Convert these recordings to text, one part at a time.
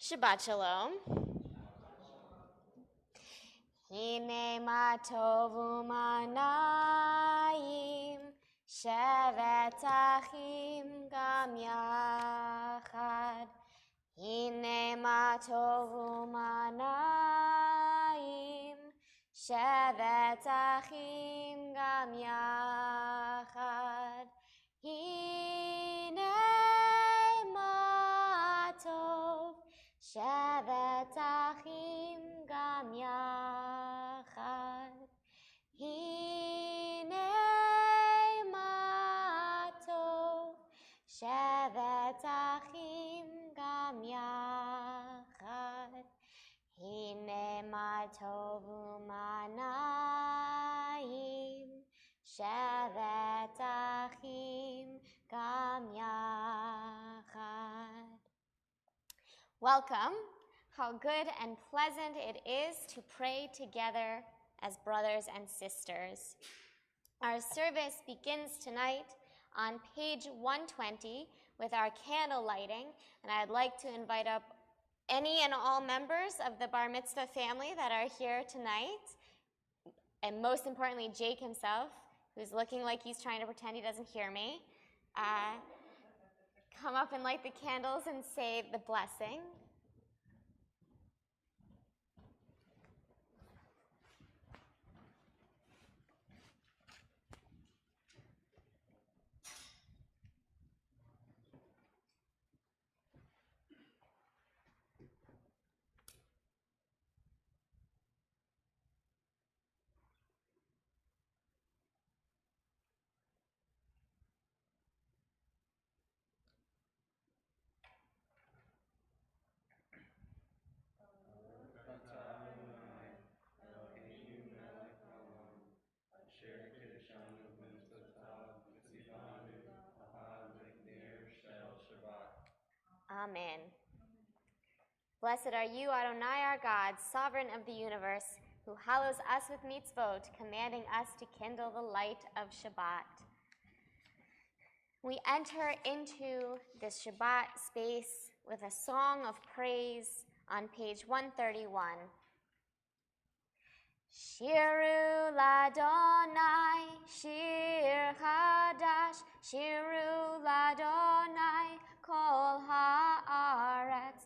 Shabbat Shalom. Hine ma tovu manayim shevet achim gam yachad. Hine ma tovu manayim shevet achim gam yachad. Hine ma tov shevet achim gam yachad. Hine ma tov shevet achim gam yachad. Hine ma tovu manayim shevet achim gam yachad. Welcome. How good and pleasant it is to pray together as brothers and sisters. Our service begins tonight on page 120 with our candle lighting, and I'd like to invite up any and all members of the Bar Mitzvah family that are here tonight, and most importantly, Jake himself, who's looking like he's trying to pretend he doesn't hear me. Come up and light the candles and say the blessing. Amen. Blessed are you, Adonai, our God, sovereign of the universe, who hallows us with mitzvot, commanding us to kindle the light of Shabbat. We enter into this Shabbat space with a song of praise on page 131. Shiru Ladonai, Shir Chadash, Shiru Ladonai, Kol Haaretz,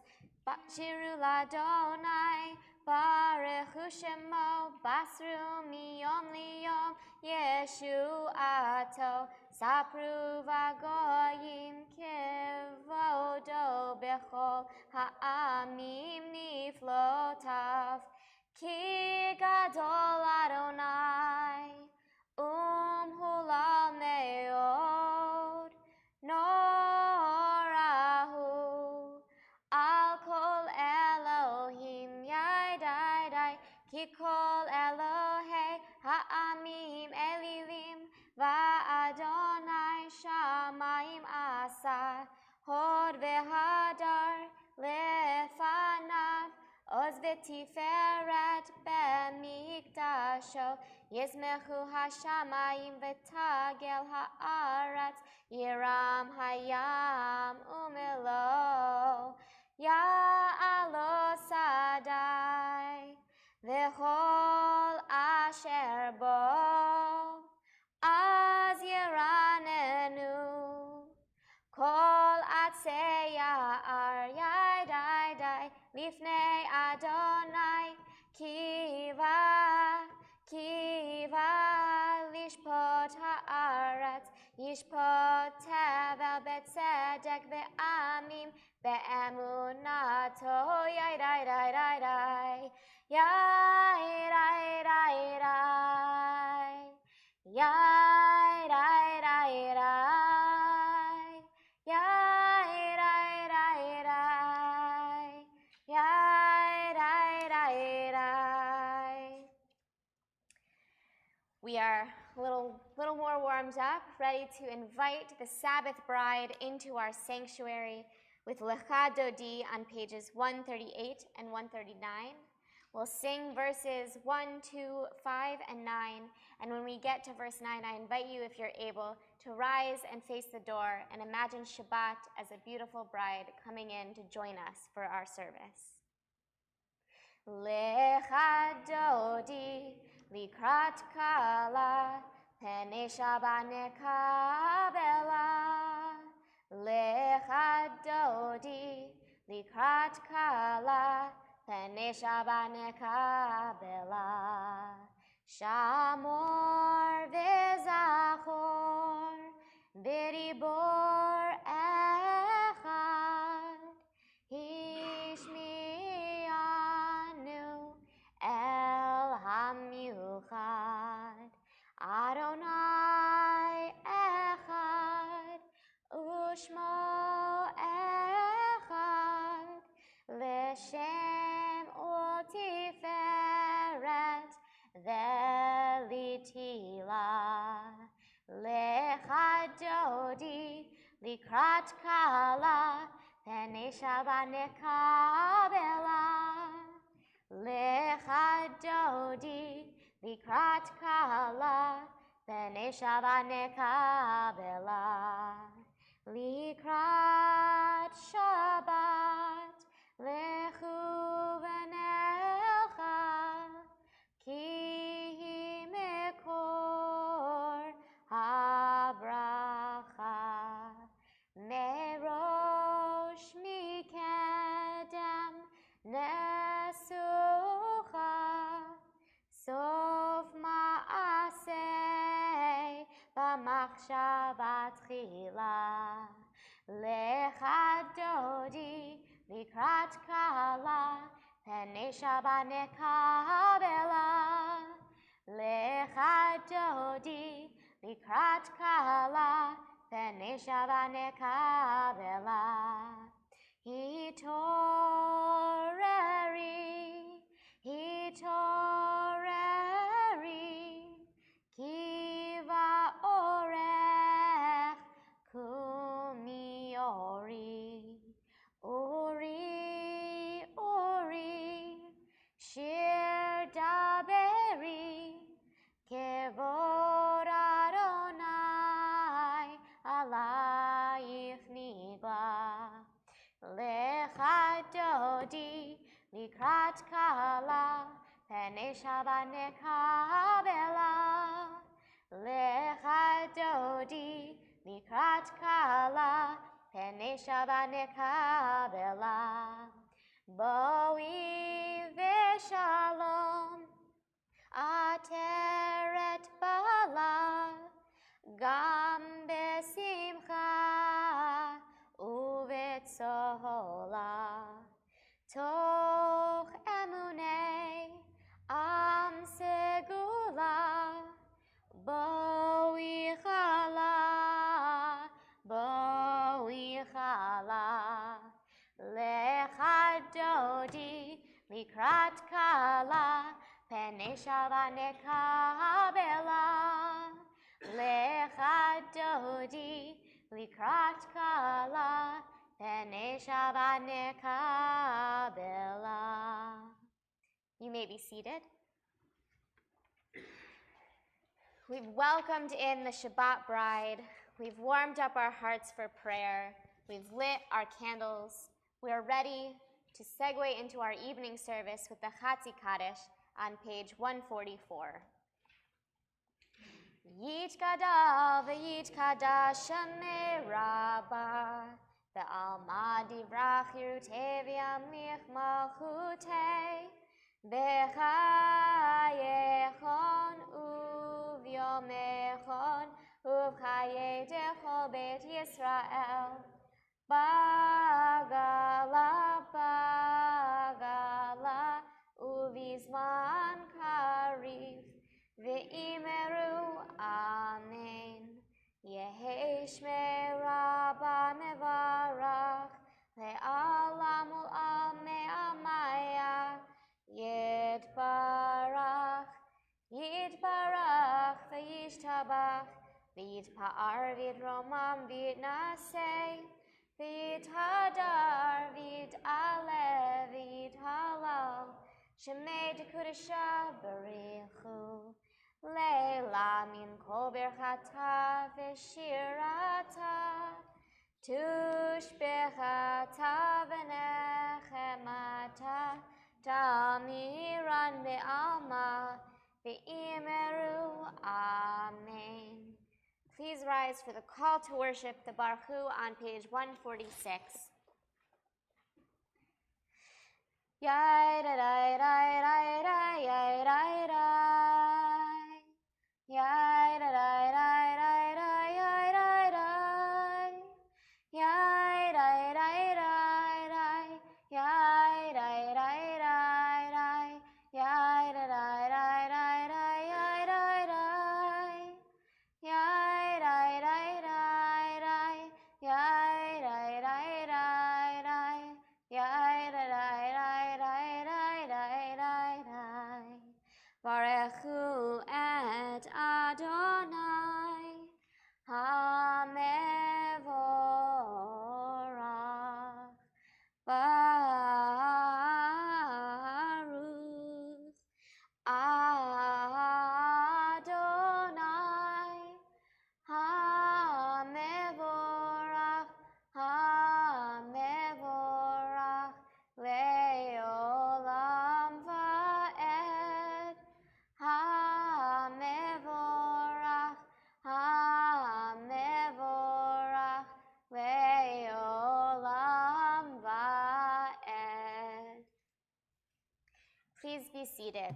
Shiru Ladonai, Baruch Shemo, Basru Miyom Liyom, Yeshuato, Sapru Vagoyim, Kevodo Bechol Ha'amim Niflotav. Ki gadol Adonai, hulal meod, norahu, al kol Elohim yadai, ki kol Elohei ha'amim elilim, va'adonai shamayim asa, hod v'hadar lefanav, Oz v'tiferet b'mikdasho, yizmechu hashamayim v'tagel ha'aretz, yiram hayam umelo, ya'alo sadai, v'chol asher bo, az yiranenu, kol atzei ya'ar yadai, Lifnei Adonai, kiva, lishpot haaretz, yishpot tevel betzedek ve'amim, be'emunato, yai-dai, We are a little more warmed up, ready to invite the Sabbath bride into our sanctuary with Lecha Dodi on pages 138 and 139. We'll sing verses 1, 2, 5, and 9. And when we get to verse 9, I invite you, if you're able, to rise and face the door and imagine Shabbat as a beautiful bride coming in to join us for our service. Lecha dodi likrat kala pene Shabbat nekabela. Lecha dodi likrat kala pene Shabbat nekabela. Shamor vezachor beribor echad hishmianu el hamiuchad Adonai echad ushmo echad leshem utiferet velitila lecha dodi likrat kala pene Shabbat nekabela. Lecha dodi likrat kala pene Shabbat nekabela. Likrat Shabbat lechu v'nelcha ki hi mekor habracha merosh mikedem nesucha sof ma'aseh b'machshavat tchila lecha dodi likrat kala pene Shabbat nekabela. Lecha dodi likrat kala pene Shabbat nekabela. Hitoreri kiva orech kumiori uri shir daberi kevod Adonai alayich nigla. Lecha dodi likrat kala pene Shabbat nekabela. Lecha dodi likrat kala pene Shabbat nekabela. Boi v'shalom ateret bala gam besimcha uvetzola toch emunei am segula boi chala lecha dodi likrat kala pene Shabbat nekabela. Lecha dodi likrat kala pene Shabbat nekabela. You may be seated. We've welcomed in the Shabbat bride. We've warmed up our hearts for prayer. We've lit our candles. We are ready to segue into our evening service with the Chatzi Kaddish on page 144. Yitkada v'yitkada shemei rabba ve'alma divrach yirutei v'yamlich malchutei b'chayechon uvyomechon uv'chayei dechol beit Yisrael bagala uvizman karif ve'imeru amen yehi shmei rabba mevarach le'alam ul'amei amaya yitbarach ve'yishtabach ve'yitpa'ar ve'yidromam ve'yitnaseh ve'yithadar ve'yit'aleh ve'yithalal Shemei Dekudesha Barichu, Leila Min Kol Birchata V'Shirata, Tushbechata V'Nechemata, Tamiran Ve'alma, Ve'imeru, Amen. Please rise for the call to worship the Baruch Hu on page 146. Yai da da da da da yai da da yai da da da da da yai da da yai da da da da yai da da da da yai da da da da da yai da da yai da da da da yai da da da da yai da da Barechu et Adonai HaMevorach Baruch Adonai HaMevorach HaMevorach Leolam Va'ed HaMevorach HaMevorach Leolam Va'ed. Please be seated.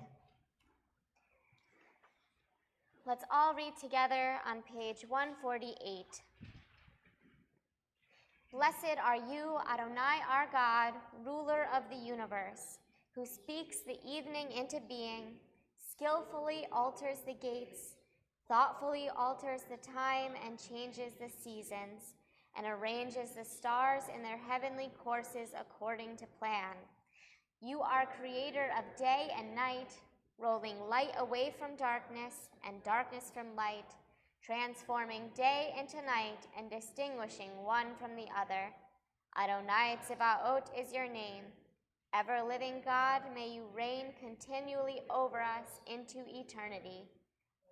Let's all read together on page 148. Blessed are you, Adonai our God, ruler of the universe, who speaks the evening into being, skillfully alters the gates, thoughtfully alters the time and changes the seasons, and arranges the stars in their heavenly courses according to plan. You are creator of day and night, rolling light away from darkness and darkness from light, transforming day into night and distinguishing one from the other. Adonai Tzebaot is your name. Ever-living God, may you reign continually over us into eternity.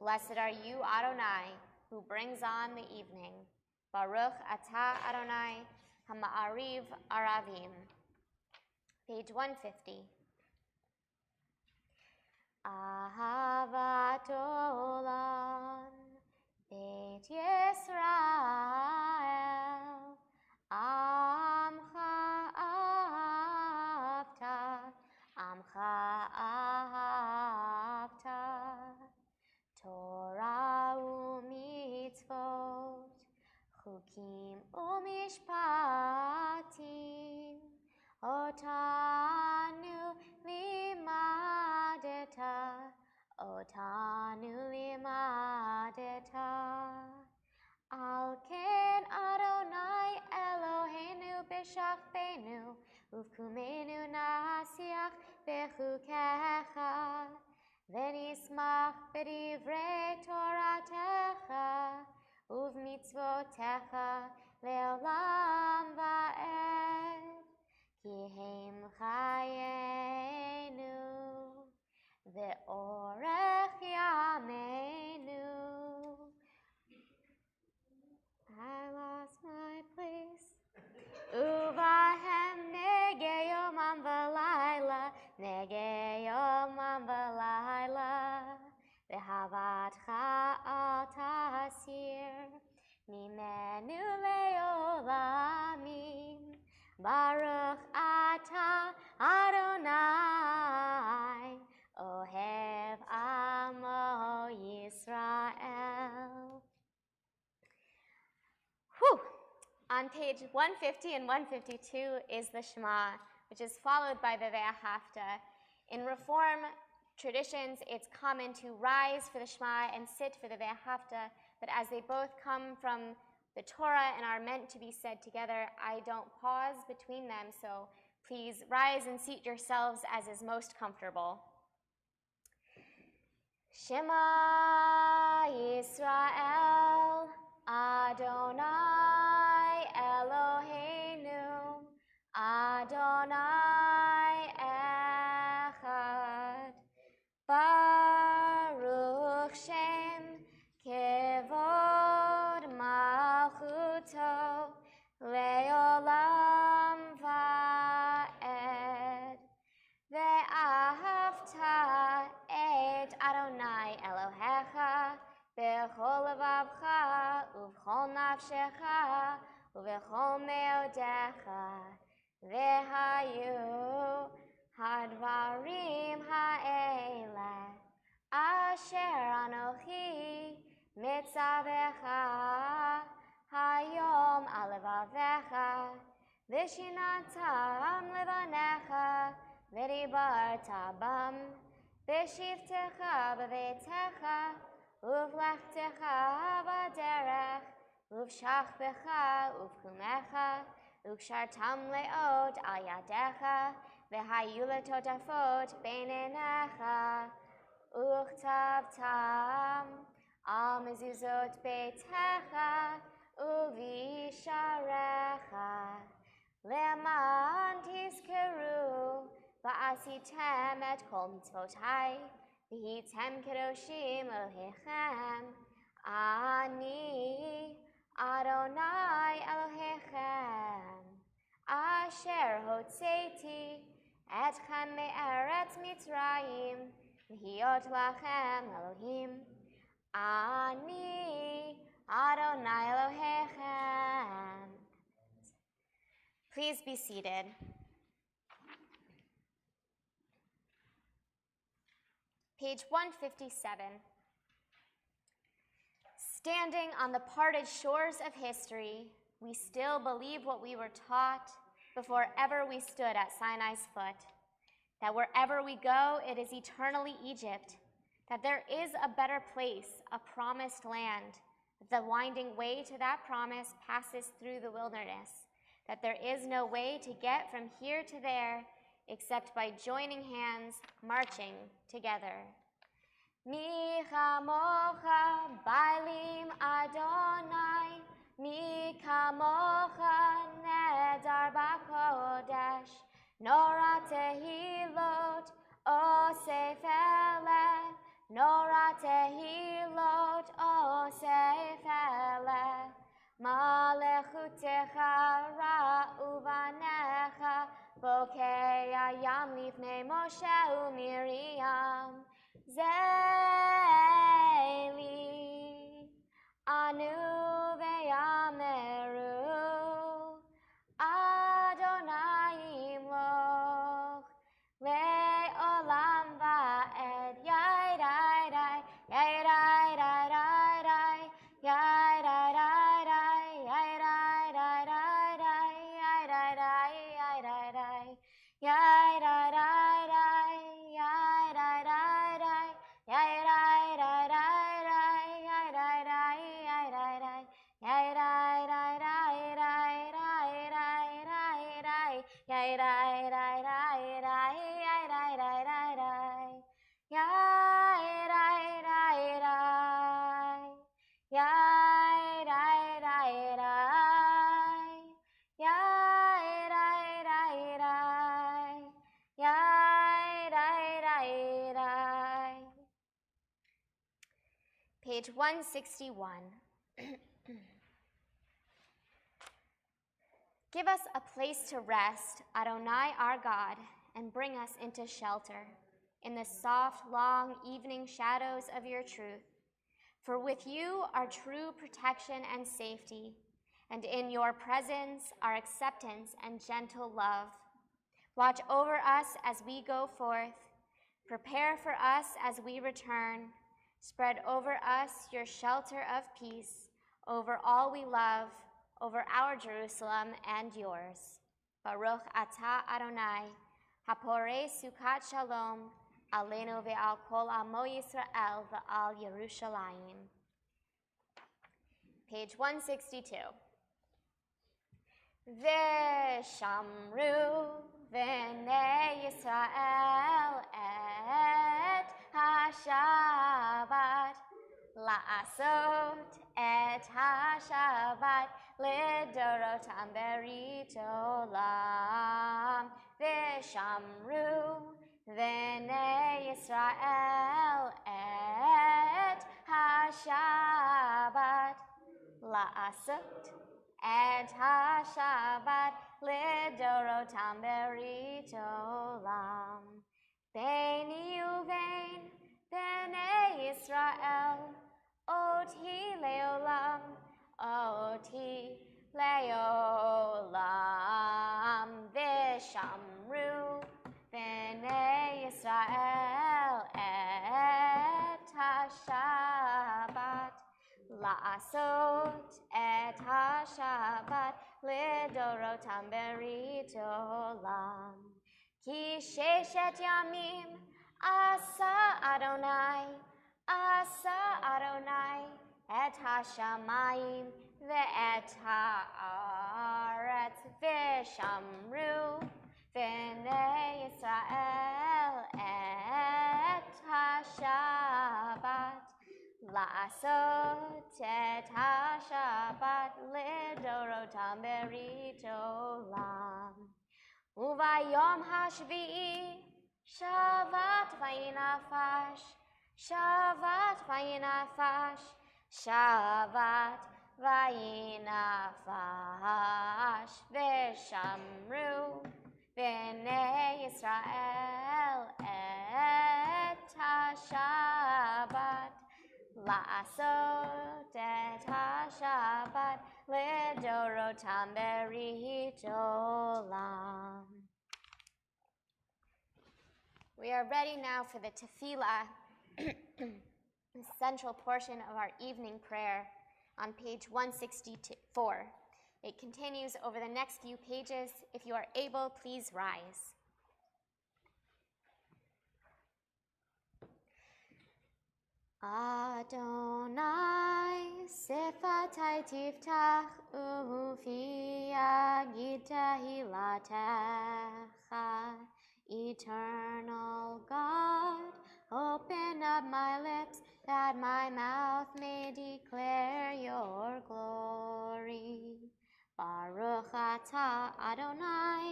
Blessed are you, Adonai, who brings on the evening. Baruch atah Adonai, hama'ariv aravim. Page 150. Ahavat olam, Beit Yisrael, Amcha ahavta, Torah u'mitzvot, Chukim u'mishpatim, Otanu limadeta, Al ken Adonai Eloheinu b'shachbenu, uvkumenu nasiach bechukecha, v'nismach b'divrei Toratecha, uvmitzvotecha le'olam va'ed. Ki heim chayenu, ve'orech yameinu. I lost my place. Uvahem nege yomam v'layla, ve'havatcha al tasir, mimenu le'olamim. Baruch atah Adonai, ohev amo Yisrael. Whew. On page 150 and 152 is the Shema, which is followed by the Ve'ahavta. In Reform traditions, it's common to rise for the Shema and sit for the Ve'ahavta, but as they both come from the Torah and are meant to be said together, I don't pause between them, so please rise and seat yourselves as is most comfortable. Shema Yisrael, Adonai Eloheinu, Adonai Echad. Adonai Elohecha b'chol levavcha u'b'chol nafshecha u'b'chol meodecha v'hayu hadvarim ha'ele asher anochi mitzavecha hayom alevavecha v'shinatam levanecha v'dibarta bam v'shivtecha b'veitecha uvlechtecha b'derech uv'shachbecha uv'chumecha uv'shartam le'od al yadecha v'hayu letotafot beinenecha uchtabtam al mezuzot beitecha uvisharecha leman tizkeru va'asitem et kol mitzvotai v'hitem kedoshim Elohechem ani Adonai Elohechem asher hotzeiti etchem me'eretz Mitzrayim v'hiot lachem Elohim ani Adonai Elohechem. Please be seated. Page 157. Standing on the parted shores of history, we still believe what we were taught before ever we stood at Sinai's foot, that wherever we go, it is eternally Egypt, that there is a better place, a promised land, that the winding way to that promise passes through the wilderness, that there is no way to get from here to there except by joining hands, marching together. Mi chamocha bailim Adonai, mi kamocha nedar bakodesh, nora tehilot osef eleh, nora tehilot osef eleh, malechutecha ra'uvanecha, bokei ayam lifnei Moshe u'Miriam, Zeli anu ve'yameru Adonai imloch le'olam va'ed yai dai dai yai dai dai dai dai yai dai dai dai yai dai dai dai dai yai dai dai yai dai dai yai dai dai dai yai dai dai yai dai dai dai dai yai dai dai yai dai dai yai dai dai dai dai dai dai dai yai dai dai dai dai yai dai dai dai dai yai dai dai dai yai dai dai dai yai dai dai dai yai dai dai dai. Page 161. Give us a place to rest, Adonai our God, and bring us into shelter in the soft, long evening shadows of your truth. For with you are true protection and safety, and in your presence are acceptance and gentle love. Watch over us as we go forth. Prepare for us as we return. Spread over us your shelter of peace, over all we love, over our Jerusalem and yours. Baruch atah Adonai, haporei sukat shalom, aleinu ve'al kol amo Yisrael ve'al Yerushalayim. Page 162. V'shamru v'nei Yisrael et ha-Shabbat la'asot et ha-Shabbat lidorotam berit olam. V'shamru v'nei Yisrael et ha-Shabbat la'asot et ha-Shabbat lidorotam berit olam. Beini uvein b'nei לעשות את השבת לדורותם ברית עולם. כי ששת ימים עשה אדוני את השמיים ואת הארץ, ושמרו בני ישראל את השבת, לעשות את השבת לדורותם ברית עולם. וביום השביעי שבת וינפש, שבת וינפש, שבת וינפש, ושמרו בני ישראל את השבת, לעשות את השבת לדורותם ברית עולם. We are ready now for the tefillah, the central portion of our evening prayer on page 164. It continues over the next few pages. If you are able, please rise. Adonai sifatai tiftach ufi yagid tehilatecha. Eternal God, open up my lips that my mouth may declare your glory. Baruch atah Adonai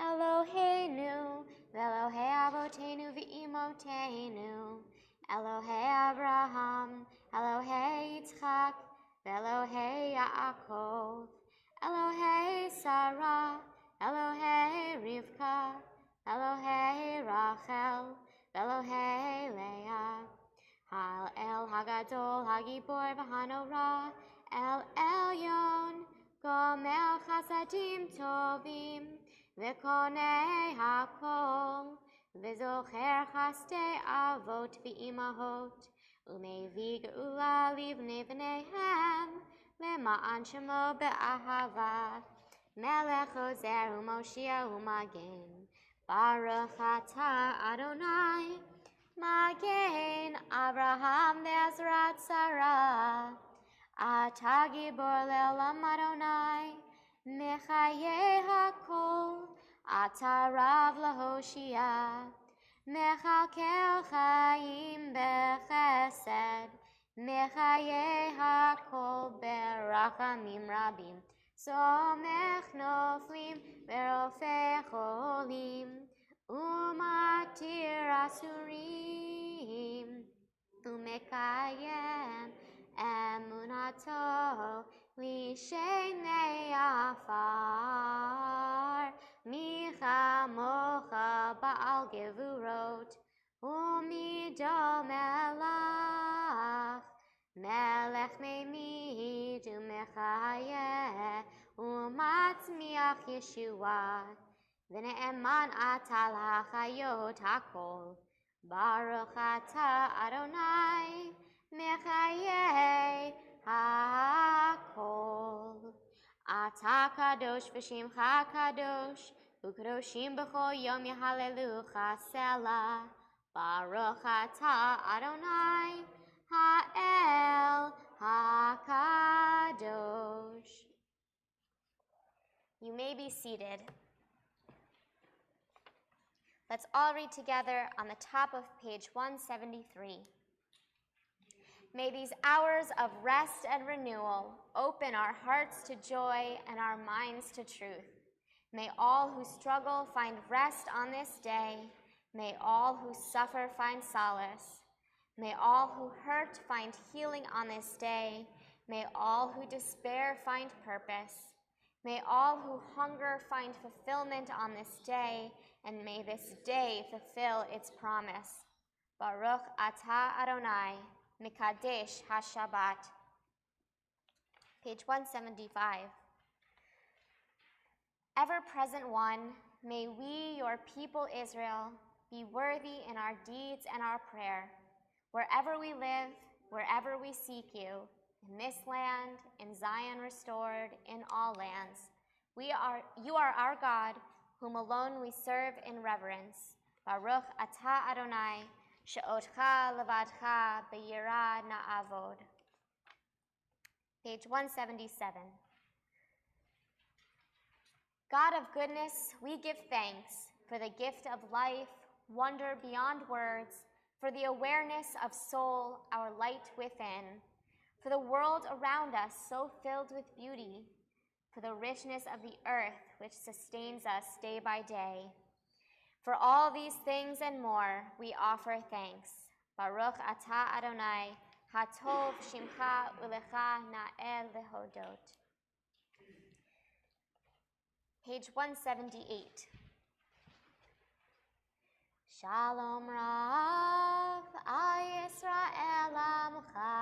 Eloheinu v'Elohei Avotenu v'Imotenu, Elohei Abraham, Elohei Yitzchak, Elohei Yaakov, Elohei Sarah, Elohei Rivka, Elohei Rachel, Elohei Leah, Hal El Hagadol Hagibor v'Hanora, El Elyon, Gomel Chasadim Tovim, V'Konei Hakol, V'Zocher Chastei Avot v'Imahot, Umevi Geula Livnei V'neihem, Le'ma'an Shemo be'ahava, Melech Ozer u'Moshia u'Magen, Baruch atah Adonai, Magen Abraham ve'Ezrat Sarah, Atah Gibor le'olam Adonai, Mechayeh hakol, Atah Rav laHoshia, Mechalkel chaim bechesed, Mechayeh hakol berachamim rabim, Somech noflim verofeh cholim, Umatir asurim, Umekayem emunato lishenei afar, Micha mocha ba'al gevurot, Umido melach, Melech meimid umechayeh, Umatzmiach Yeshua, V'ne'eman atah l'hachayot hakol, Baruch atah Adonai, Mechayeh hakol. Atah kadosh v'shimcha kadosh, U'kadoshim b'chol yom yahalelucha selah, Baruch atah Adonai, Ha'el HaKadosh. You may be seated. Let's all read together on the top of page 173. May these hours of rest and renewal open our hearts to joy and our minds to truth. May all who struggle find rest on this day. May all who suffer find solace. May all who hurt find healing on this day. May all who despair find purpose. May all who hunger find fulfillment on this day, and may this day fulfill its promise. Baruch atah Adonai, Mikadesh HaShabbat. Page 175. Ever-present one, may we, your people Israel, be worthy in our deeds and our prayer. Wherever we live, wherever we seek you, in this land, in Zion restored, in all lands. You are our God, whom alone we serve in reverence. Baruch atah Adonai, she'otcha levadcha b'yirah na'avod. Page 177. God of goodness, we give thanks for the gift of life, wonder beyond words, for the awareness of soul, our light within, for the world around us so filled with beauty, for the richness of the earth which sustains us day by day. For all these things and more, we offer thanks. Baruch atah Adonai, hatov shimcha ulecha na'el lehodot. Page 178. Shalom Rav, al Yisrael amcha,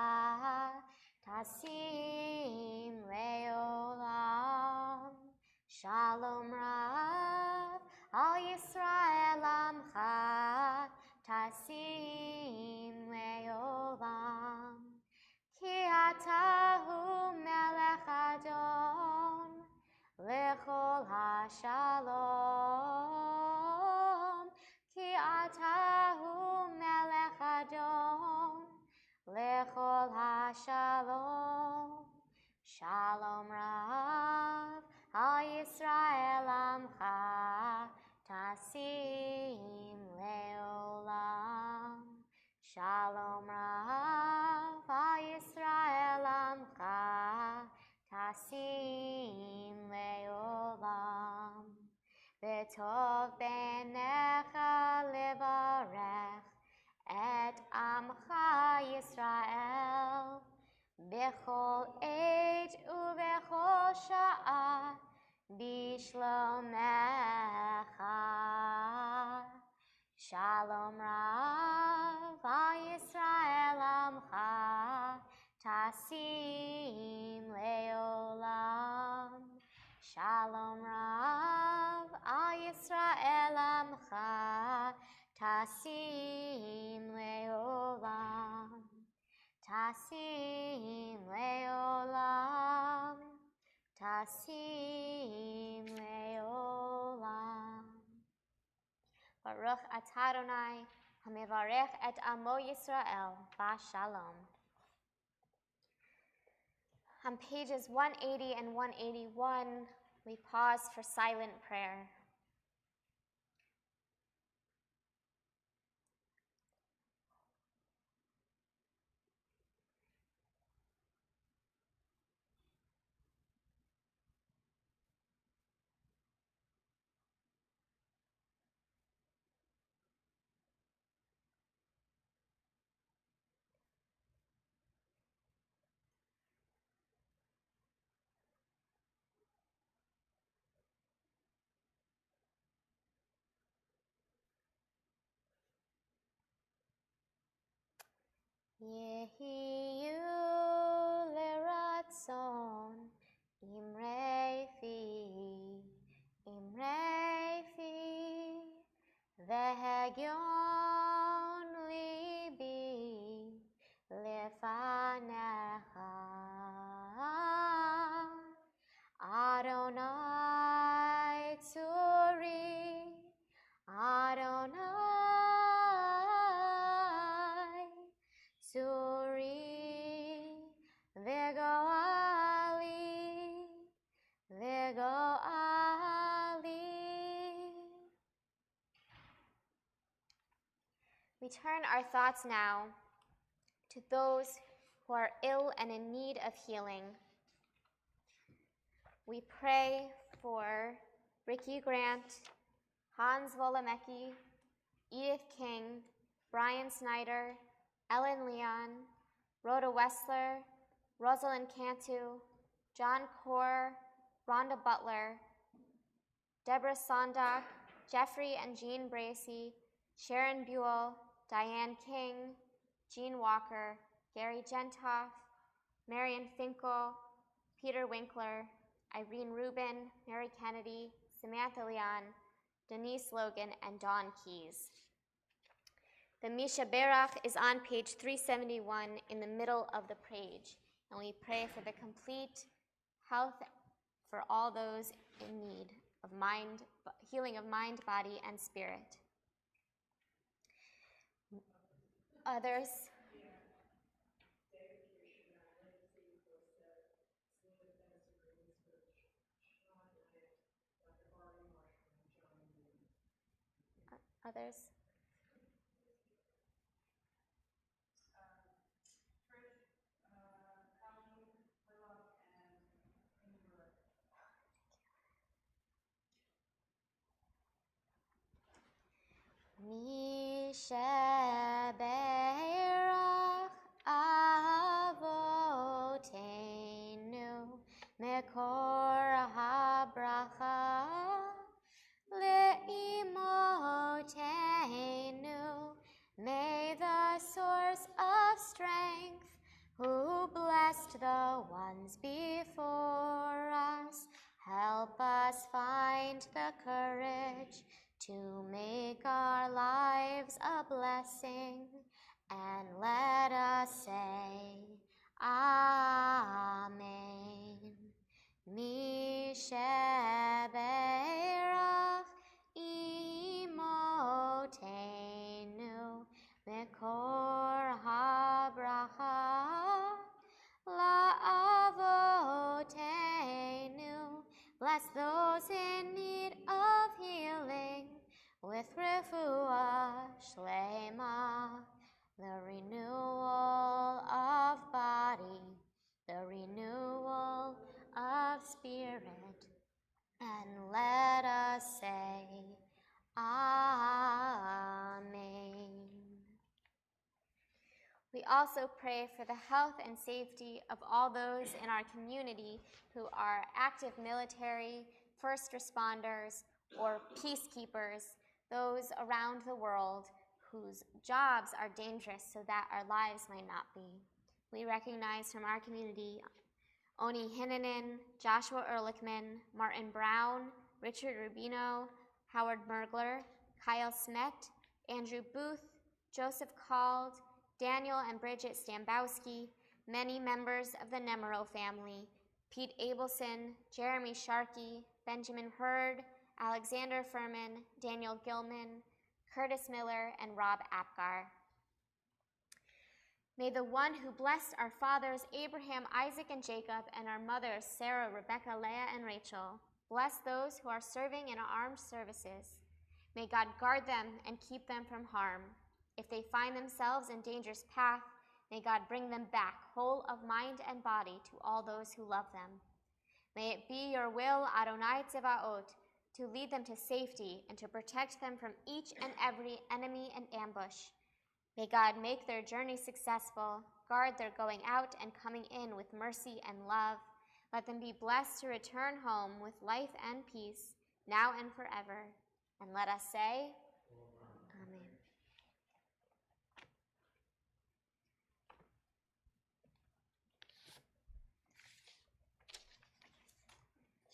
tasim leolam. Shalom Rav, al Yisrael amcha, tasim leolam. Ki atahu melech adon, lechol hashalom. Ki atahu melech adon, lechol hashalom. Shalom Rav, al Yisrael amcha, tasim leolam. Shalom Rav, al Yisrael amcha, tasim leolam. V'tov b'necha levarech et amcha Yisrael b'chol eit u'b'chol sha'a b'shlomecha. Shalom Rav, al Yisrael amcha, tasim leolam. Shalom Rav, al Yisrael amcha, tasim leolam. Tasim leolam. Tasim leolam. Baruch atah Adonai, hamevarech et amo Yisrael, b'shalom. On pages 180 and 181, we pause for silent prayer. Yehiyu leratzon imrei fi vehegyon libi lefanecha. Adonai tzuri, Adonai tzuri, v'go'ali. We turn our thoughts now to those who are ill and in need of healing. We pray for Ricky Grant, Hans Volamecki, Edith King, Brian Snyder, Ellen Leon, Rhoda Wessler, Rosalind Cantu, John Kaur, Rhonda Butler, Deborah Sondak, Jeffrey and Jean Bracey, Sharon Buell, Diane King, Jean Walker, Gary Gentoff, Marion Finkel, Peter Winkler, Irene Rubin, Mary Kennedy, Samantha Leon, Denise Logan, and Dawn Keys. The Misha Berach is on page 371 in the middle of the page, and we pray for the complete health for all those in need of healing of mind, body, and spirit. Others? Others? Mi sheberach avotenu mekor habracha leimotenu. May the source of strength, who blessed the ones before us, help us find the courage to make our lives a blessing, and let us say, Amen. Mi sheberach imotenu mekor habracha la'avotenu. Bless those in need of healing with refuah shlema, the renewal of body, the renewal of spirit, and let us say, Amen. We also pray for the health and safety of all those in our community who are active military, first responders, or peacekeepers, those around the world whose jobs are dangerous so that our lives might not be. We recognize from our community Oni Hinnanen, Joshua Ehrlichman, Martin Brown, Richard Rubino, Howard Mergler, Kyle Smet, Andrew Booth, Joseph Cald, Daniel and Bridget Stambowski, many members of the Nemero family, Pete Abelson, Jeremy Sharkey, Benjamin Hurd, Alexander Furman, Daniel Gilman, Curtis Miller, and Rob Apgar. May the one who blessed our fathers Abraham, Isaac, and Jacob, and our mothers Sarah, Rebecca, Leah, and Rachel, bless those who are serving in armed services. May God guard them and keep them from harm. If they find themselves in dangerous path, may God bring them back whole of mind and body to all those who love them. May it be your will, Adonai Tzevaot, to lead them to safety and to protect them from each and every enemy and ambush. May God make their journey successful, guard their going out and coming in with mercy and love. Let them be blessed to return home with life and peace, now and forever. And let us say, Amen.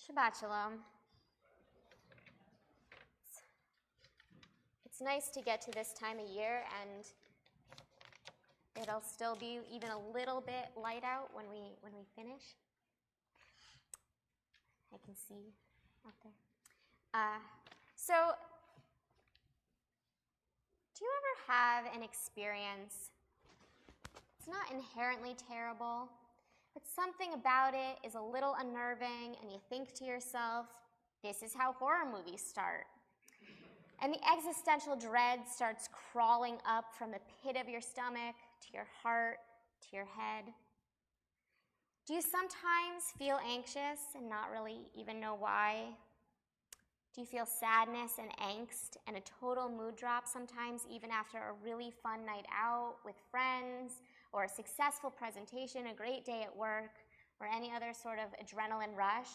Shabbat Shalom. It's nice to get to this time of year, and it'll still be even a little bit light out when we finish. I can see out there. So, do you ever have an experience? It's not inherently terrible, but something about it is a little unnerving, and you think to yourself, this is how horror movies start. And the existential dread starts crawling up from the pit of your stomach to your heart, to your head. Do you sometimes feel anxious and not really even know why? Do you feel sadness and angst and a total mood drop sometimes even after a really fun night out with friends, or a successful presentation, a great day at work, or any other sort of adrenaline rush?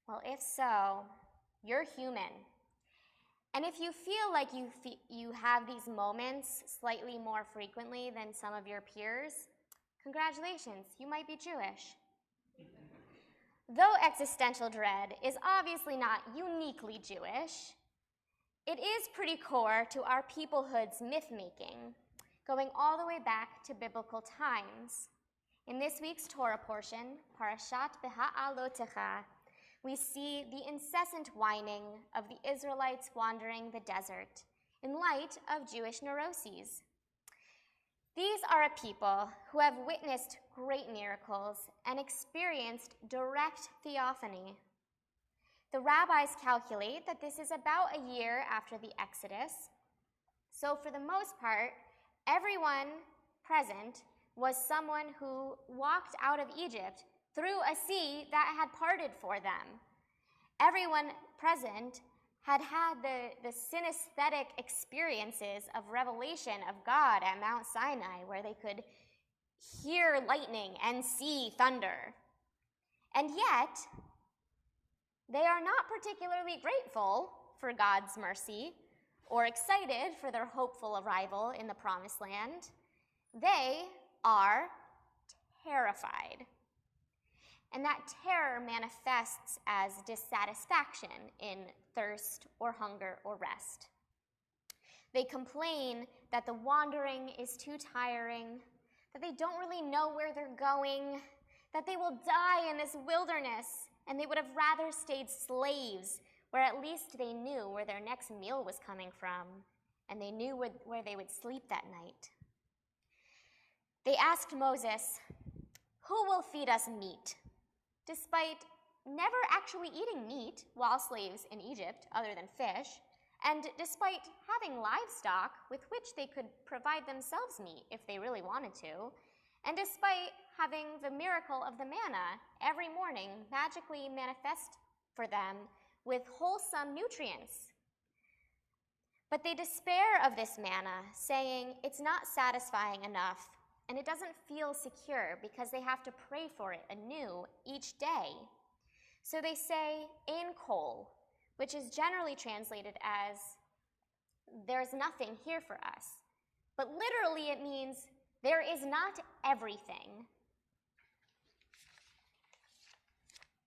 Well, if so, you're human. And if you feel like you have these moments slightly more frequently than some of your peers, congratulations, you might be Jewish. Though existential dread is obviously not uniquely Jewish, it is pretty core to our peoplehood's myth-making, going all the way back to biblical times. In this week's Torah portion, Parashat Beha'alotecha, we see the incessant whining of the Israelites wandering the desert in light of Jewish neuroses. These are a people who have witnessed great miracles and experienced direct theophany. The rabbis calculate that this is about a year after the Exodus. So for the most part, everyone present was someone who walked out of Egypt through a sea that had parted for them. Everyone present had the synesthetic experiences of revelation of God at Mount Sinai, where they could hear lightning and see thunder. And yet, they are not particularly grateful for God's mercy or excited for their hopeful arrival in the Promised Land. They are terrified. And that terror manifests as dissatisfaction in thirst or hunger or rest. They complain that the wandering is too tiring, that they don't really know where they're going, that they will die in this wilderness, and they would have rather stayed slaves, where at least they knew where their next meal was coming from, and they knew where they would sleep that night. They asked Moses, "Who will feed us meat?" Despite never actually eating meat while slaves in Egypt other than fish, and despite having livestock with which they could provide themselves meat if they really wanted to, and despite having the miracle of the manna every morning magically manifest for them with wholesome nutrients. But they despair of this manna, saying it's not satisfying enough, and it doesn't feel secure because they have to pray for it anew each day. So they say, "Ein kol," which is generally translated as, "There's nothing here for us." But literally it means, there is not everything.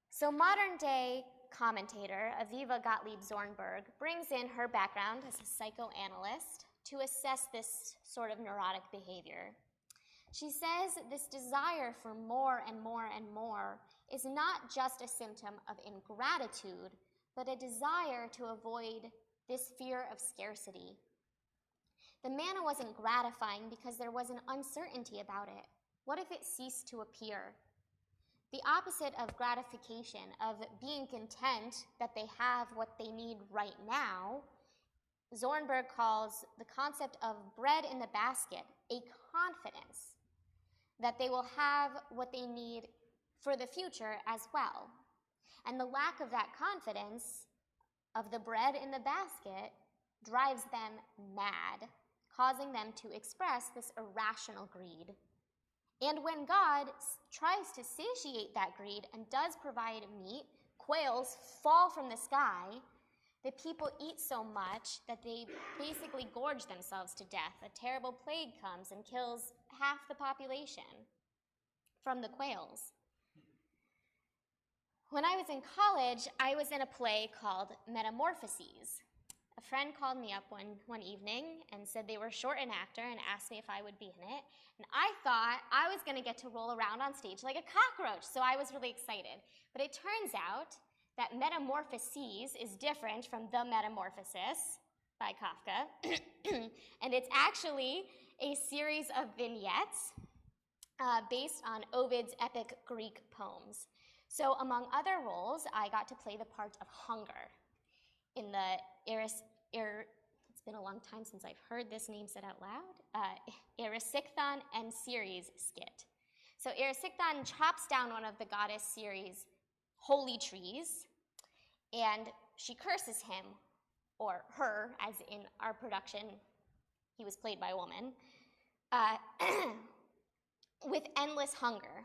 So modern-day commentator Aviva Gottlieb Zornberg brings in her background as a psychoanalyst to assess this sort of neurotic behavior. She says this desire for more and more and more is not just a symptom of ingratitude, but a desire to avoid this fear of scarcity. The manna wasn't gratifying because there was an uncertainty about it. What if it ceased to appear? The opposite of gratification, of being content that they have what they need right now, Zornberg calls the concept of bread in the basket a confidence that they will have what they need for the future as well. And the lack of that confidence of the bread in the basket drives them mad, causing them to express this irrational greed. And when God tries to satiate that greed and does provide meat, quails fall from the sky, the people eat so much that they basically gorge themselves to death. A terrible plague comes and kills half the population from the quails. When I was in college, I was in a play called Metamorphoses. A friend called me up one evening and said they were short an actor and asked me if I would be in it. And I thought I was going to get to roll around on stage like a cockroach, so I was really excited. But it turns out that Metamorphoses is different from The Metamorphosis by Kafka. And it's actually a series of vignettes based on Ovid's epic Greek poems. So among other roles, I got to play the part of hunger in the it's been a long time since I've heard this name said out loud, Erysichthon and Ceres skit. So Erysichthon chops down one of the goddess Ceres' holy trees, and she curses him, or her, as in our production, he was played by a woman, with endless hunger.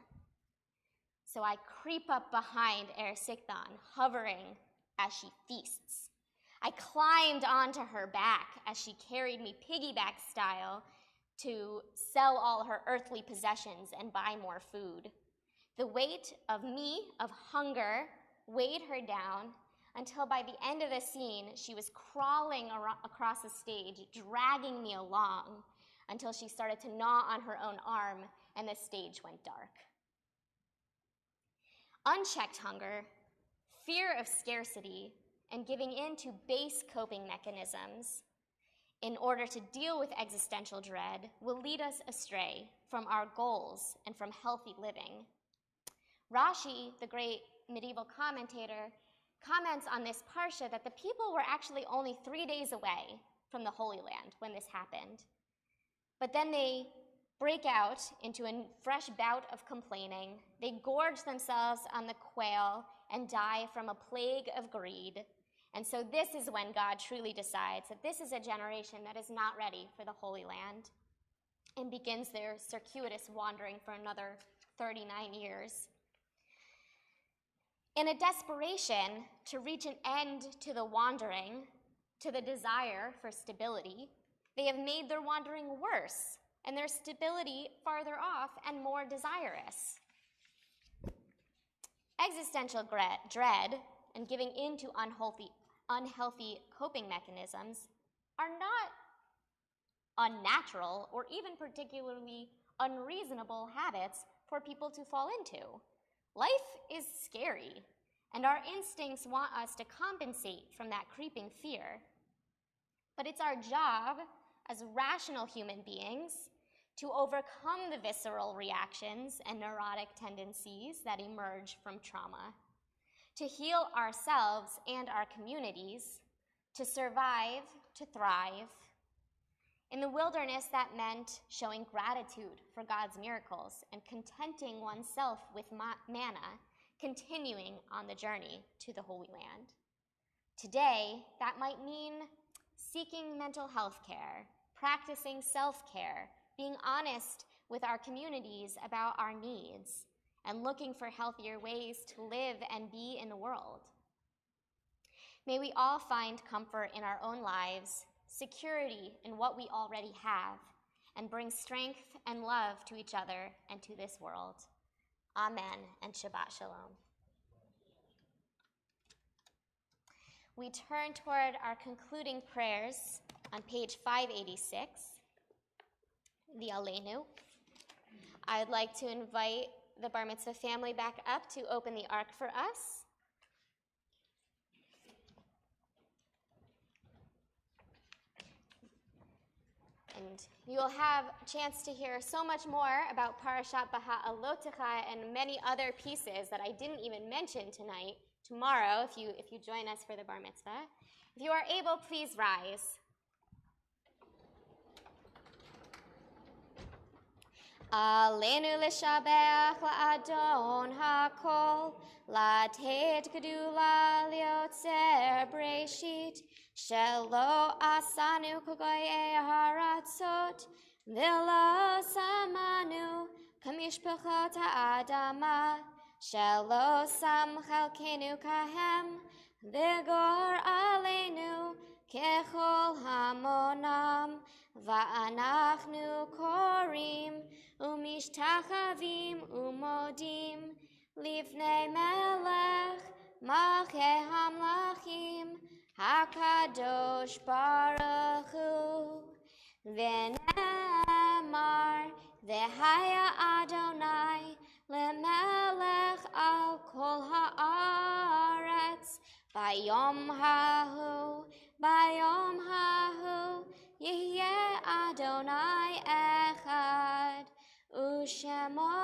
So I creep up behind Erysichthon, hovering as she feasts. I climbed onto her back as she carried me piggyback style to sell all her earthly possessions and buy more food. The weight of me, of hunger, weighed her down until by the end of the scene, she was crawling across the stage, dragging me along until she started to gnaw on her own arm and the stage went dark. Unchecked hunger, fear of scarcity, and giving in to base coping mechanisms in order to deal with existential dread will lead us astray from our goals and from healthy living. Rashi, the great medieval commentator, comments on this parsha that the people were actually only 3 days away from the Holy Land when this happened. But then they break out into a fresh bout of complaining. They gorge themselves on the quail and die from a plague of greed. And so this is when God truly decides that this is a generation that is not ready for the Holy Land and begins their circuitous wandering for another 39 years. In a desperation to reach an end to the wandering, to the desire for stability, they have made their wandering worse and their stability farther off and more desirous. Existential dread and giving in to unhealthy coping mechanisms are not unnatural or even particularly unreasonable habits for people to fall into. Life is scary, and our instincts want us to compensate from that creeping fear. But it's our job as rational human beings to overcome the visceral reactions and neurotic tendencies that emerge from trauma, to heal ourselves and our communities, to survive, to thrive. In the wilderness, that meant showing gratitude for God's miracles and contenting oneself with manna, continuing on the journey to the Holy Land. Today, that might mean seeking mental health care, practicing self-care, being honest with our communities about our needs, and looking for healthier ways to live and be in the world. May we all find comfort in our own lives, security in what we already have, and bring strength and love to each other and to this world. Amen and Shabbat Shalom. We turn toward our concluding prayers on page 586, the Aleinu. I'd like to invite the Bar Mitzvah family back up to open the Ark for us. And you'll have a chance to hear so much more about Parashat Baha'alotecha and many other pieces that I didn't even mention tonight, tomorrow, if you join us for the Bar Mitzvah. If you are able, please rise. Aleinu l'shabeach la'adon ha'kol, latet gedula liotzer breshit, shelo asanu kogoyei haratzot, v'lo samanu kamishpachot ha'adama, shelo sam chalkenu kahem, v'gor aleinu kechol hamonam, va'anachnu korim, umishtachavim umodim, livnei melech, malchei hamlachim, hakadosh baruch hu. V'ne'emar, v'haya Adonai, lemelech al kol ha'aretz, bayom hahu, yihyeh Adonai echad, Ushemo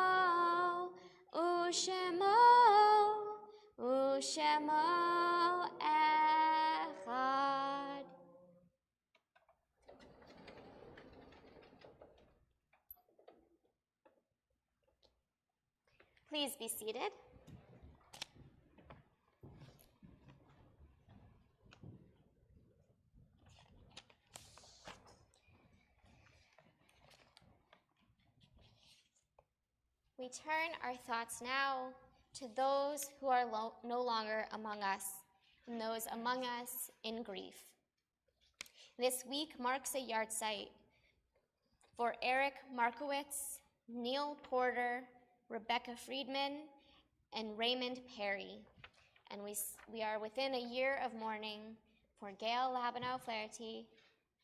echad. Please be seated. We turn our thoughts now to those who are no longer among us, and those among us in grief. This week marks a yahrzeit for Eric Markowitz, Neil Porter, Rebecca Friedman, and Raymond Perry. And we are within a year of mourning for Gail Labanow Flaherty,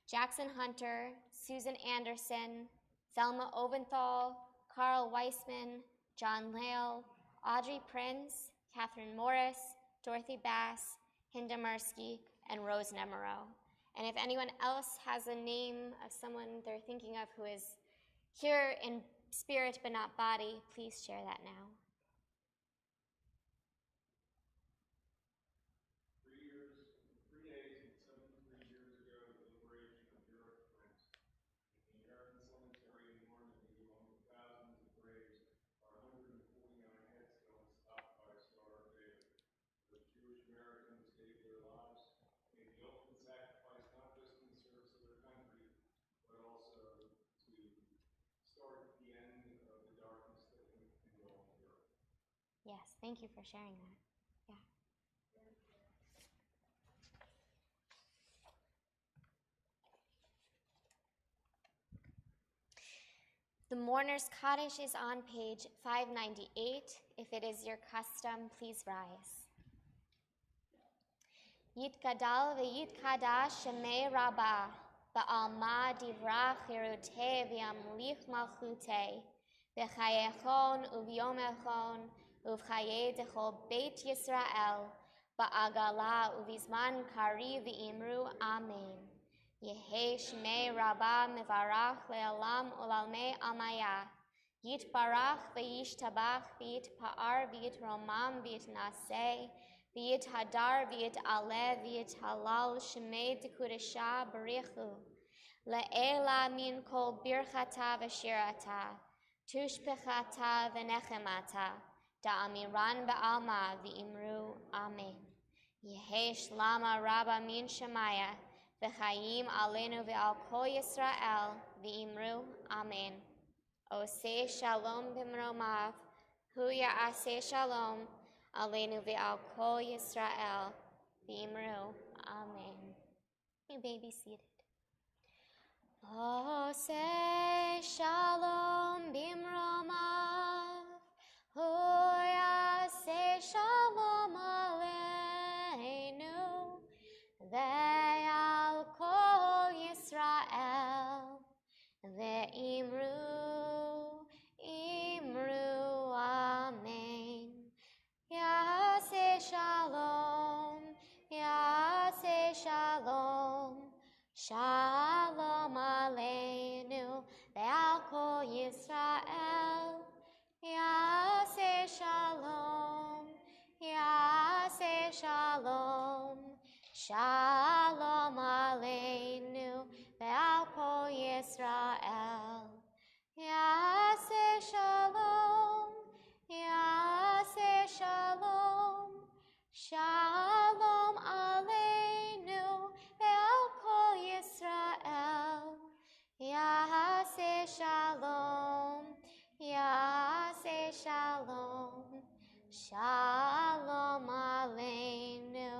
Jackson Hunter, Susan Anderson, Thelma Oventhal, Carl Weissman, John Lale, Audrey Prince, Catherine Morris, Dorothy Bass, Hinda Mursky, and Rose Nemero. And if anyone else has a name of someone they're thinking of who is here in spirit but not body, please share that now. Yes, thank you for sharing that. Yeah. The Mourner's Kaddish is on page 598. If it is your custom, please rise. Yitgadal v'yitkadash shemei rabbah, ba'alma divrach hiruteh v'yamlich malchuteh, v'chayechon uv'yomechon uv'chayeh dechol beit Yisrael, ba'agala uv'izman kari v'imru amen. Yehei shmei rabbah mevarach le'alam ulalmei amaya, yitbarach v'yishtabach v'yitpa'ar v'yitromam v'yitnaseh, V'yit hadar, v'yit ale, v'yit halal, shemei dekudesha barichu. Le'ela min kol birchata v'shirata, tushpechata v'nechemata, da'amiran ba'alma v'imru amen. Yehei shlama rabba min shemaya, v'chayim alenu v'al kol Yisrael, v'imru amen. Oseh shalom b'mromav, hu ya'aseh shalom, Aleinu ve'al kol Yisrael, v'imru, amen. You may be seated. Oseh shalom b'mromav, hu yaseh shalom aleinu, ve'al kol Yisrael, ve'imru, imru, amen. Yaseh shalom, shalom aleinu, ve'al kol Yisrael. Yaseh shalom, shalom aleinu, ve'al kol Yisrael. Yaseh shalom, shalom aleinu, ve'al kol Yisrael. Yaseh shalom, shalom aleinu,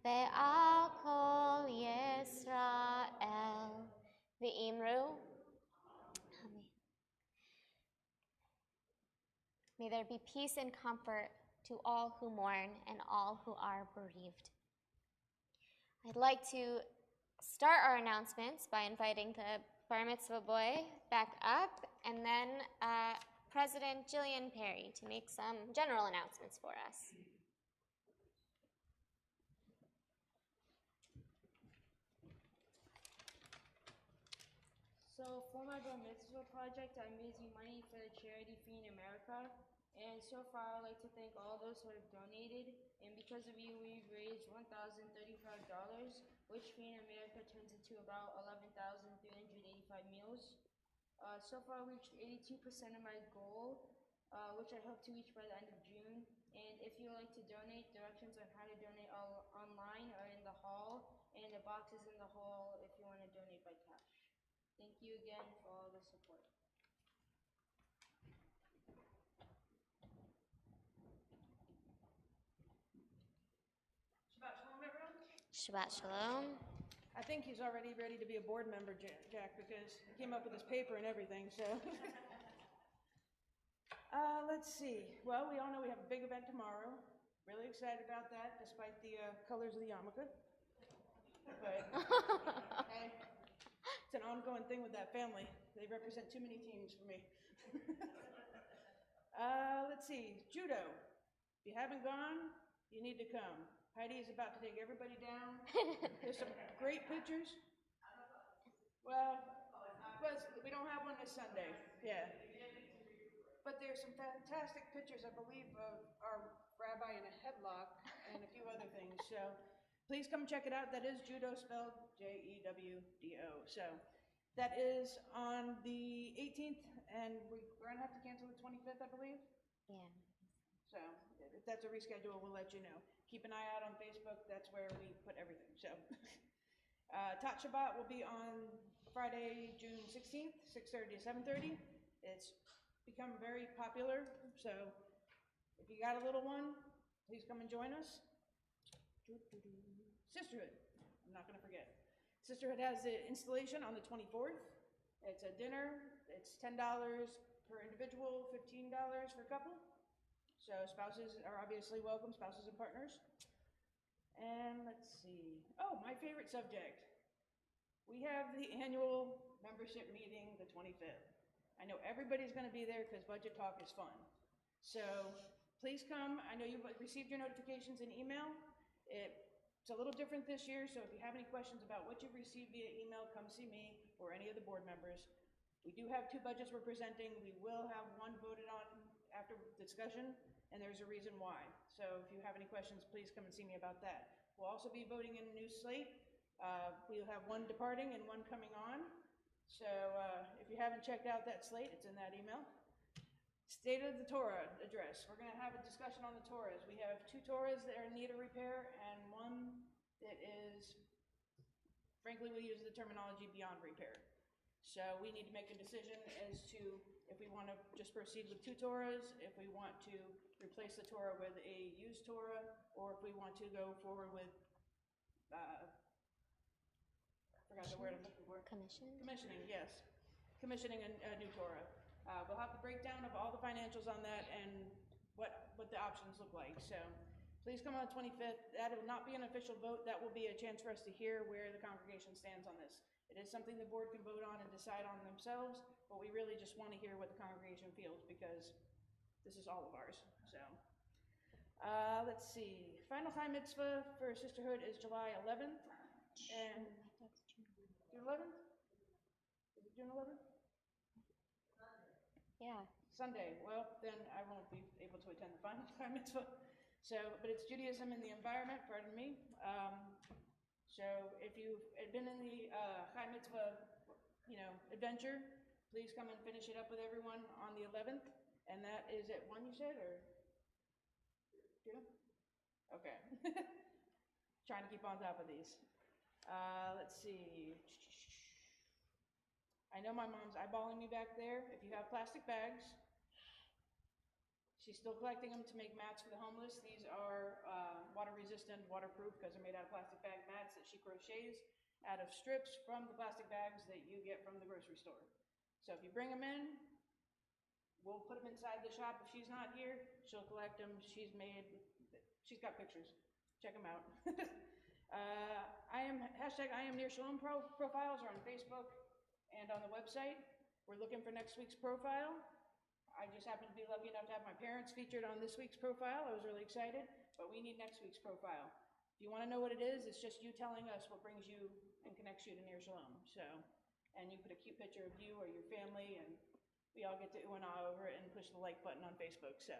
ve'al kol Yisrael. V'imru. May there be peace and comfort to all who mourn and all who are bereaved. I'd like to start our announcements by inviting the Bar Mitzvah boy back up, and then President Jillian Perry to make some general announcements for us. So for my Bar Mitzvah project, I'm raising money for the charity Feeding America. And so far, I'd like to thank all those who have donated. And because of you, we've raised $1,035, which Feeding America turns into about 11,385 meals. So far, we reached 82% of my goal, which I hope to reach by the end of June. And if you would like to donate, directions on how to donate all online are in the hall, and the box is in the hall if you want to donate by cash. Thank you again for all the support. Shabbat Shalom, everyone. Shabbat Shalom. I think he's already ready to be a board member, Jack, because he came up with his paper and everything, so. Let's see. Well, we all know we have a big event tomorrow. Really excited about that, despite the colors of the yarmulke. But hey, it's an ongoing thing with that family. They represent too many teams for me. see, judo. If you haven't gone, you need to come. Heidi is about to take everybody down. There's some great pictures. Well, we don't have one this Sunday. Yeah. But there's some fantastic pictures, I believe, of our rabbi in a headlock and a few other things. So please come check it out. That is judo, spelled Jewdo. So that is on the 18th, and we're going to have to cancel the 25th, I believe. Yeah. So if that's a reschedule, we'll let you know. Keep an eye out on Facebook. That's where we put everything. So Tot Shabbat will be on Friday, June 16th, 6:30 to 7:30. It's become very popular. So if you got a little one, please come and join us. Sisterhood. I'm not going to forget. Sisterhood has the installation on the 24th. It's a dinner. It's $10 per individual, $15 for couple. So spouses are obviously welcome, spouses and partners. And let's see. Oh, my favorite subject. We have the annual membership meeting the 25th. I know everybody's going to be there because budget talk is fun. So please come. I know you've received your notifications in email. It's a little different this year, so if you have any questions about what you've received via email, come see me or any of the board members. We do have 2 budgets we're presenting. We will have one voted on after discussion, and there's a reason why. So if you have any questions, please come and see me about that. We'll also be voting in a new slate. We'll have 1 departing and 1 coming on. So if you haven't checked out that slate, it's in that email. State of the Torah address. We're going to have a discussion on the Torahs. We have 2 Torahs that are in need of repair and 1 that is, frankly, we use the terminology beyond repair. So we need to make a decision as to if we want to just proceed with 2 Torahs, if we want to replace the Torah with a used Torah, or if we want to go forward with, I forgot the word I'm looking for. Commissioning, yes. Commissioning a new Torah. We'll have the breakdown of all the financials on that and what the options look like. So please come on the 25th. That will not be an official vote. That will be a chance for us to hear where the congregation stands on this. It is something the board can vote on and decide on themselves, but we really just want to hear what the congregation feels because this is all of ours. So let's see. Final Chai Mitzvah for Sisterhood is July 11th. And June 11th? Is it June 11th? Yeah. Sunday. Well, then I won't be able to attend the Final Chai Mitzvah. So, but it's Judaism in the environment, pardon me. So if you've been in the Chai Mitzvah, adventure, please come and finish it up with everyone on the 11th. And that is at 1, you said, or? Do you know? Okay. Trying to keep on top of these. Let's see. I know my mom's eyeballing me back there. If you have plastic bags, she's still collecting them to make mats for the homeless. These are water resistant, waterproof, because they're made out of plastic bag mats that she crochets out of strips from the plastic bags that you get from the grocery store. So if you bring them in, we'll put them inside the shop. If she's not here, she'll collect them. She's got pictures. Check them out. I am Ner Shalom profiles are on Facebook and on the website. We're looking for next week's profile. I just happened to be lucky enough to have my parents featured on this week's profile. I was really excited, but we need next week's profile. If you want to know what it is, it's just you telling us what brings you and connects you to Ner Shalom. So, and you put a cute picture of you or your family, and we all get to ooh and ah over it and push the like button on Facebook. So,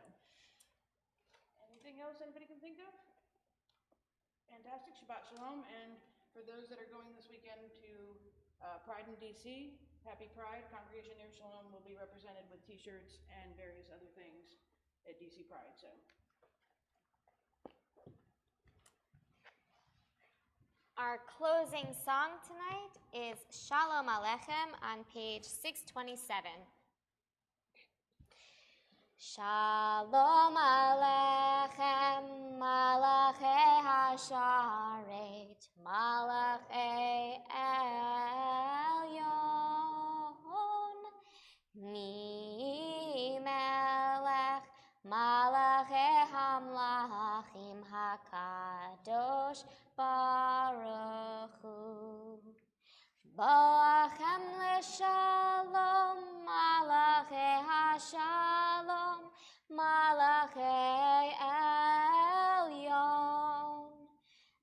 anything else anybody can think of? Fantastic. Shabbat Shalom. And for those that are going this weekend to Pride in DC, Happy Pride. Congregation Ner Shalom will be represented with t-shirts and various other things at DC Pride. So, our closing song tonight is Shalom Aleichem on page 627. Shalom Aleichem, Malachei Hasharet, Malachei Elyon, Mi Melech, Malachei Hamlachim HaKadosh Baruch Hu. Boachem leShalom, Malachei HaShalom, Malachei Elyon.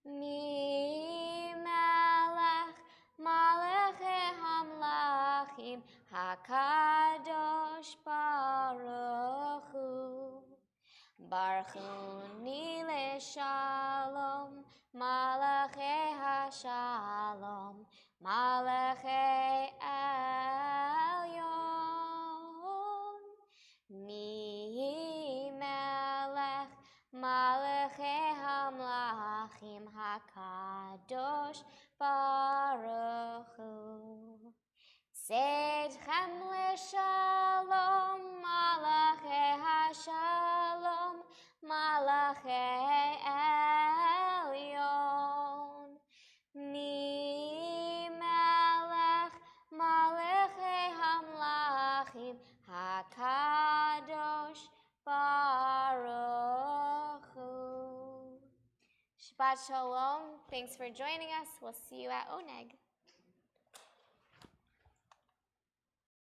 Mi melech Malachei Hamlachim HaKadosh Baruch Hu. Barchuni leShalom Malachei HaShalom Malachei Elyon. Mi melech Malachei Hamlachim HaKadosh Baruch Hu. Seidchem leShalom Malachei HaShalom Malachei Elyon. Mi melech Malachei Hamlachim HaKadosh Baruch Hu. Shabbat Shalom. Thanks for joining us. We'll see you at Oneg.